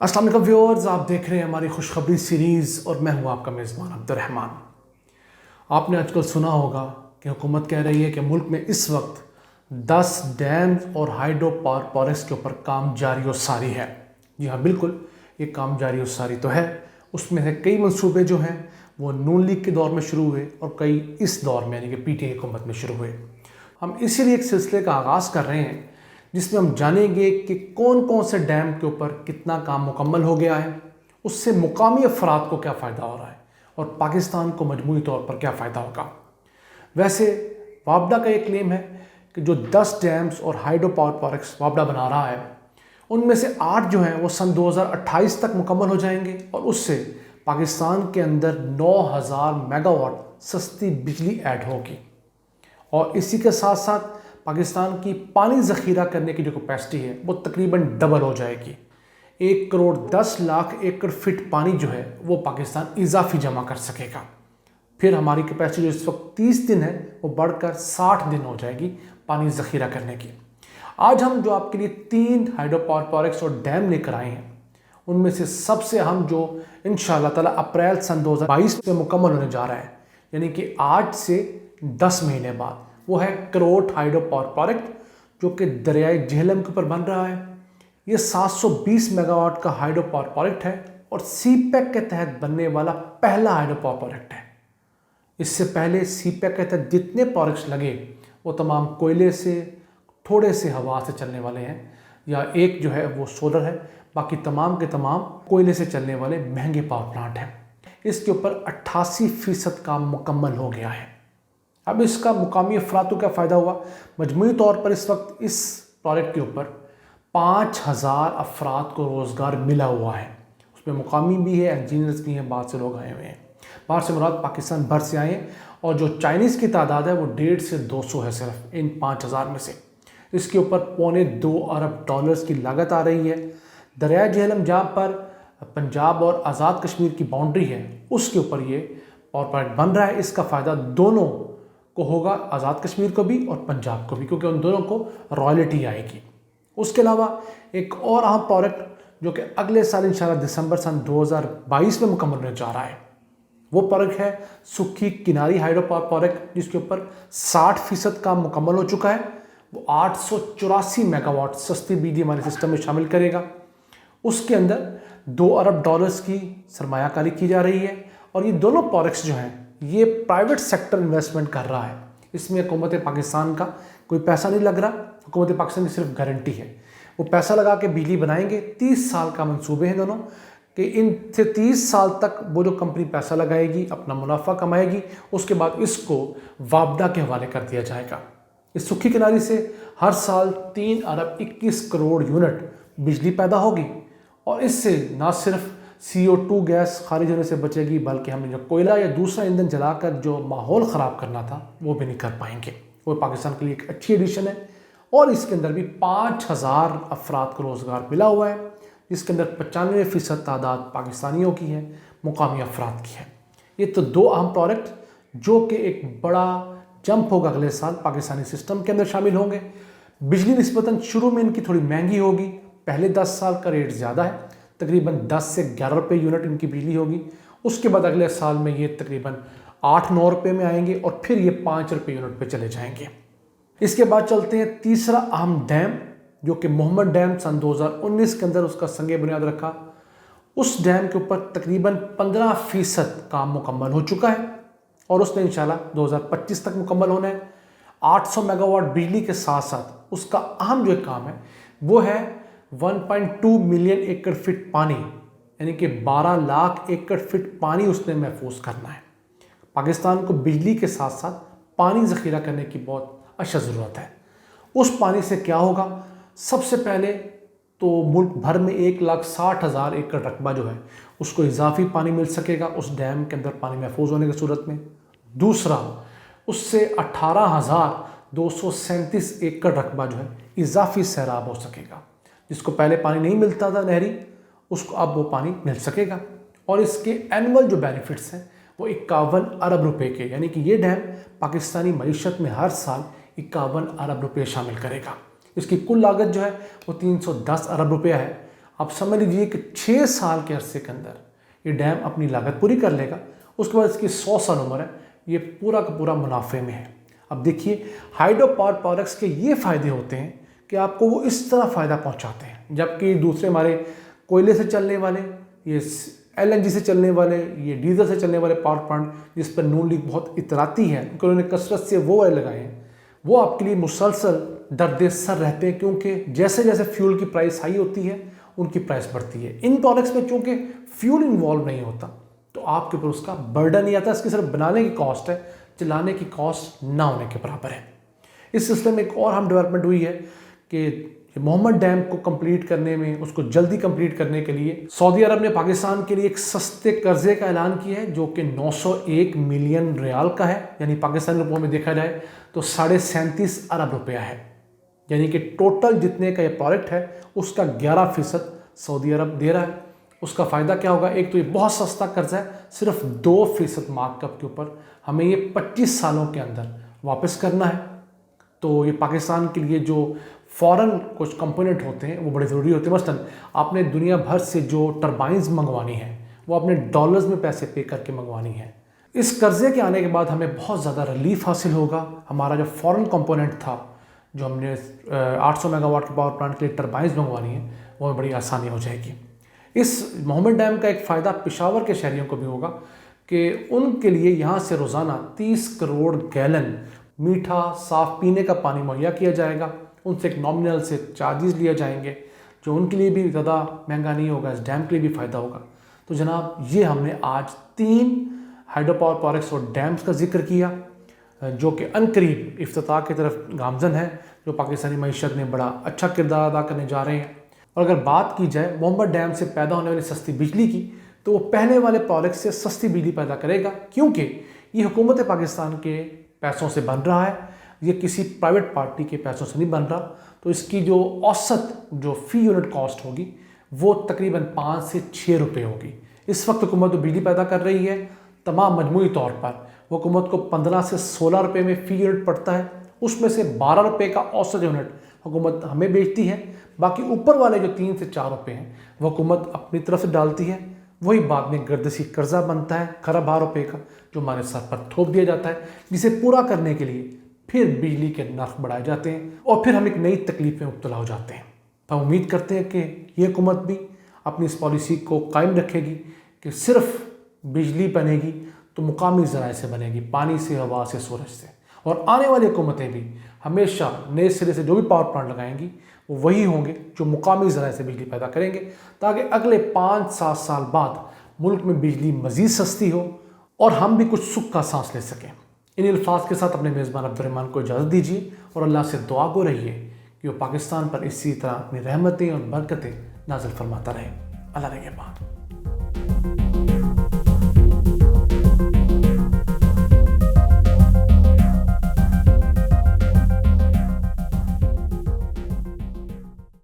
अस्सलाम वालेकुम व्यूअर्स, आप देख रहे हैं हमारी खुशखबरी सीरीज़ और मैं हूं आपका मेज़बान अब्दुर्रहमान। आपने आजकल सुना होगा कि हुकूमत कह रही है कि मुल्क में इस वक्त 10 डैम्स और हाइड्रो पावर प्रोजेक्ट्स के ऊपर काम जारी और सारी है। जी हाँ, बिल्कुल, ये काम जारी और सारी तो है। उसमें से कई मंसूबे जो हैं वो नून लीग के दौर में शुरू हुए और कई इस दौर में यानी कि पीटीआई हुकूमत में शुरू हुए। हम इसीलिए एक सिलसिले का आगाज़ कर रहे हैं जिसमें हम जानेंगे कि कौन कौन से डैम के ऊपर कितना काम मुकम्मल हो गया है, उससे मुकामी अफराद को क्या फ़ायदा हो रहा है और पाकिस्तान को मजमूई तौर पर क्या फ़ायदा होगा। वैसे वापडा का ये क्लेम है कि जो 10 डैम्स और हाइड्रो पावर प्रोजेक्ट्स वापडा बना रहा है उनमें से 8 जो हैं वो सन 2028 तक मुकम्मल हो जाएंगे और उससे पाकिस्तान के अंदर 9000 मेगावाट सस्ती बिजली ऐड होगी। और इसी के साथ साथ पाकिस्तान की पानी ज़ख़ीरा करने की जो कैपेसिटी है वो तकरीबन डबल हो जाएगी। 1 करोड़ 10 लाख एकड़ फिट पानी जो है वो पाकिस्तान इजाफी जमा कर सकेगा। फिर हमारी कैपेसिटी जो इस वक्त 30 दिन है वो बढ़कर 60 दिन हो जाएगी पानी ज़ख़ीरा करने की। आज हम जो आपके लिए 3 हाइड्रो पावर प्रोजेक्ट्स और डैम लेकर आए हैं उनमें से सबसे अहम जो इंशाअल्लाह ताला अप्रैल सन 2022 में मुकम्मल होने जा रहा है, यानी कि आज से 10 महीने बाद, वो है करोट हाइड्रो पावर प्रोजेक्ट जो कि दरियाई झेलम के ऊपर बन रहा है। ये 720 मेगावाट का हाइड्रो पावर प्रोजेक्ट है और सीपैक के तहत बनने वाला पहला हाइड्रो पावर प्रोजेक्ट है। इससे पहले सीपैक के तहत जितने प्रोजेक्ट्स लगे वो तमाम कोयले से, थोड़े से हवा से चलने वाले हैं, या एक जो है वो सोलर है, बाकी तमाम के तमाम कोयले से चलने वाले महंगे पावर प्लांट हैं। इसके ऊपर 88% काम मुकम्मल हो गया है। अब इसका मुकामी अफराद को क्या फ़ायदा हुआ? मजमूई तौर पर इस वक्त इस प्रोजेक्ट के ऊपर 5000 अफराद को रोज़गार मिला हुआ है। उसमें मुकामी भी है, इंजीनियर्स भी हैं, बाहर से लोग आए हुए हैं। बाहर से मुराद पाकिस्तान भर से आए हैं और जो चाइनीज़ की तादाद है वो 150 से 200 है सिर्फ इन 5000 में से। इसके ऊपर $2.25 अरब की लागत आ रही है। दरिया झेलम जहाँ पर पंजाब और आज़ाद कश्मीर की बाउंड्री है उसके ऊपर ये पावर प्लांट बन रहा है। इसका फ़ायदा दोनों को होगा, आज़ाद कश्मीर को भी और पंजाब को भी, क्योंकि उन दोनों को रॉयल्टी आएगी। उसके अलावा एक और अहम प्रोजेक्ट जो कि अगले साल इंशाल्लाह दिसंबर सन 2022 में मुकम्मल होने जा रहा है, वो प्रोजेक्ट है सुक्खी किनारी हाइड्रो पावर प्रोजेक्ट, जिसके ऊपर 60% काम मुकम्मल हो चुका है। वो 884 मेगावाट सस्ती बिजली हमारे सिस्टम में शामिल करेगा। उसके अंदर $2 अरब की सरमायाकारी की जा रही है और ये दोनों प्रोजेक्ट्स जो हैं ये प्राइवेट सेक्टर इन्वेस्टमेंट कर रहा है। इसमें हुकूमत पाकिस्तान का कोई पैसा नहीं लग रहा, हुकूमत पाकिस्तान की सिर्फ गारंटी है। वो पैसा लगा के बिजली बनाएंगे। 30 साल का मंसूबे हैं दोनों कि इन से 30 साल तक वो जो कंपनी पैसा लगाएगी, अपना मुनाफा कमाएगी, उसके बाद इसको वापडा के हवाले कर दिया जाएगा। इस सुखी किनारी से हर साल 3 अरब 21 करोड़ यूनिट बिजली पैदा होगी और इससे ना सिर्फ CO2 गैस खारिज होने से बचेगी, बल्कि हमने जो कोयला या दूसरा ईंधन जलाकर जो माहौल ख़राब करना था वो भी नहीं कर पाएंगे। वो पाकिस्तान के लिए एक अच्छी एडिशन है। और इसके अंदर भी 5000 अफराद को रोज़गार मिला हुआ है, जिसके अंदर 95% तादाद पाकिस्तानियों की है, मुकामी अफराद की है। ये तो 2 अहम प्रोजेक्ट जो कि एक बड़ा जंप होगा, अगले साल पाकिस्तानी सिस्टम के अंदर शामिल होंगे। बिजली निस्बतन शुरू में इनकी थोड़ी महंगी होगी, पहले 10 साल का रेट ज़्यादा है, तकरीबन 10 से 11 रुपये यूनिट इनकी बिजली होगी। उसके बाद अगले साल में ये तकरीबन 8-9 रुपये में आएंगे और फिर ये 5 रुपये यूनिट पे चले जाएंगे। इसके बाद चलते हैं तीसरा अहम डैम जो कि मोहम्मद डैम सन 2019 के अंदर उसका संगे बुनियाद रखा। उस डैम के ऊपर तकरीबन 15% काम मुकम्मल हो चुका है और उसने इंशाल्लाह 2025 तक मुकम्मल होना है। 800 मेगावाट बिजली के साथ साथ उसका अहम जो काम है वो है 1.2 मिलियन एकड़ फिट पानी, यानी कि 12 लाख एकड़ फिट पानी उसने महफूज करना है। पाकिस्तान को बिजली के साथ साथ पानी ज़ख़ीरा करने की बहुत अशद ज़रूरत है। उस पानी से क्या होगा? सबसे पहले तो मुल्क भर में 1,60,000 एकड़ रकबा जो है उसको इजाफी पानी मिल सकेगा उस डैम के अंदर पानी महफूज होने की सूरत में। दूसरा, उससे 18,237 एकड़ रकबा जो है इजाफी सैराब हो सकेगा, जिसको पहले पानी नहीं मिलता था नहरी, उसको अब वो पानी मिल सकेगा। और इसके एनुअल जो बेनिफिट्स हैं वो 51 अरब रुपए के, यानी कि ये डैम पाकिस्तानी मईशत में हर साल 51 अरब रुपये शामिल करेगा। इसकी कुल लागत जो है वो 310 अरब रुपया है। आप समझ लीजिए कि 6 साल के अरसे के अंदर ये डैम अपनी लागत पूरी कर लेगा। उसके बाद इसकी 100 साल उम्र है, ये पूरा का पूरा मुनाफे में है। अब देखिए हाइड्रो पावर प्रोजेक्ट्स के ये फ़ायदे होते हैं कि आपको वो इस तरह फ़ायदा पहुंचाते हैं, जबकि दूसरे हमारे कोयले से चलने वाले, ये LNG से चलने वाले, ये डीजल से चलने वाले पावर प्लांट जिस पर नून लीग बहुत इतराती है, क्योंकि उन्होंने कसरत से वो वाले लगाए हैं, वो आपके लिए मुसलसल दर्द सर रहते हैं, क्योंकि जैसे जैसे फ्यूल की प्राइस हाई होती है उनकी प्राइस बढ़ती है। इन प्रोडक्ट्स में चूँकि फ्यूल इन्वॉल्व नहीं होता तो आपके ऊपर उसका बर्डन नहीं आता, इसकी सिर्फ बनाने की कॉस्ट है, चलाने की कॉस्ट ना होने के बराबर है। इस सिलसिले में एक और हम डेवलपमेंट हुई है कि मोहम्मद डैम को कंप्लीट करने में, उसको जल्दी कंप्लीट करने के लिए सऊदी अरब ने पाकिस्तान के लिए एक सस्ते कर्जे का ऐलान किया है, जो कि 901 मिलियन रियाल का है, यानी पाकिस्तानी रुपयों में देखा जाए तो 37.5 अरब रुपया है। यानी कि टोटल जितने का ये प्रोजेक्ट है उसका 11% सऊदी अरब दे रहा है। उसका फ़ायदा क्या होगा? एक तो ये बहुत सस्ता कर्जा है, सिर्फ 2% मार्कअप के ऊपर हमें ये 25 सालों के अंदर वापस करना है। तो ये पाकिस्तान के लिए जो फॉरेन कुछ कंपोनेंट होते हैं वो बड़े ज़रूरी होते हैं। मसलन आपने दुनिया भर से जो टरबाइंस मंगवानी है वो अपने डॉलर्स में पैसे पे करके मंगवानी है। इस कर्जे के आने के बाद हमें बहुत ज़्यादा रिलीफ हासिल होगा। हमारा जो फॉरेन कंपोनेंट था, जो हमने 800 मेगावाट के पावर प्लांट के लिए टरबाइंस मंगवानी है, वो में बड़ी आसानी हो जाएगी। इस मोहम्मद डैम का एक फ़ायदा पेशावर के शहरियों को भी होगा कि उनके लिए यहाँ से रोज़ाना 30 करोड़ गैलन मीठा साफ़ पीने का पानी मुहैया किया जाएगा। उनसे एक नॉमिनल से चार्जेस लिए जाएंगे, जो उनके लिए भी ज़्यादा महंगा नहीं होगा, इस डैम के लिए भी फ़ायदा होगा। तो जनाब, ये हमने आज 3 हाइड्रो पावर प्रोजेक्ट्स और डैम्स का जिक्र किया, जो कि अनकरीब इफ्तिताह की तरफ गामजन है, जो पाकिस्तानी मईशत में बड़ा अच्छा किरदार अदा करने जा रहे हैं। और अगर बात की जाए मोहम्मद डैम से पैदा होने वाली सस्ती बिजली की, तो वो पहले वाले प्रोजेक्ट से सस्ती बिजली पैदा करेगा, क्योंकि ये हुकूमत पाकिस्तान के पैसों से बन रहा है, ये किसी प्राइवेट पार्टी के पैसों से नहीं बन रहा। तो इसकी जो औसत जो फ़ी यूनिट कॉस्ट होगी वो तकरीबन 5 से 6 रुपये होगी। इस वक्त हुकूमत जो बिजली पैदा कर रही है, तमाम मजमूई तौर पर हुकूमत को 15 से 16 रुपये में फ़ी यूनिट पड़ता है। उसमें से 12 रुपये का औसत यूनिट हुकूमत हमें बेचती है, बाकी ऊपर वाले जो 3 से 4 रुपये हैं वो हुकूमत अपनी तरफ से डालती है। वही बाद में गर्दिशी कर्जा बनता है खरबा रुपये का, जो हमारे सर पर थोप दिया जाता है, जिसे पूरा करने के लिए फिर बिजली के नर्ख बढ़ाए जाते हैं और फिर हम एक नई तकलीफ में मुब्तला हो जाते हैं। हम उम्मीद करते हैं कि ये हुकूमत भी अपनी इस पॉलिसी को कायम रखेगी कि सिर्फ बिजली बनेगी तो मुकामी ज़राए से बनेगी, पानी से, हवा से, सूरज से। और आने वाली हुकूमतें भी हमेशा नए सिरे से जो भी पावर प्लांट लगाएंगी वो वही होंगे जो मुकामी ज़राए से बिजली पैदा करेंगे, ताकि अगले 5-7 साल बाद मुल्क में बिजली मज़ीद सस्ती हो और हम भी कुछ सुख का सांस ले सकें। इन अल्फाज के साथ अपने मेज़बान अब्दुर्रहमान को इजाज़त दीजिए और अल्लाह से दुआ गो रहिए कि वो पाकिस्तान पर इसी तरह अपनी रहमतें और बरकतें नाज़िल फरमाता रहे। अल्लाह निगहबान।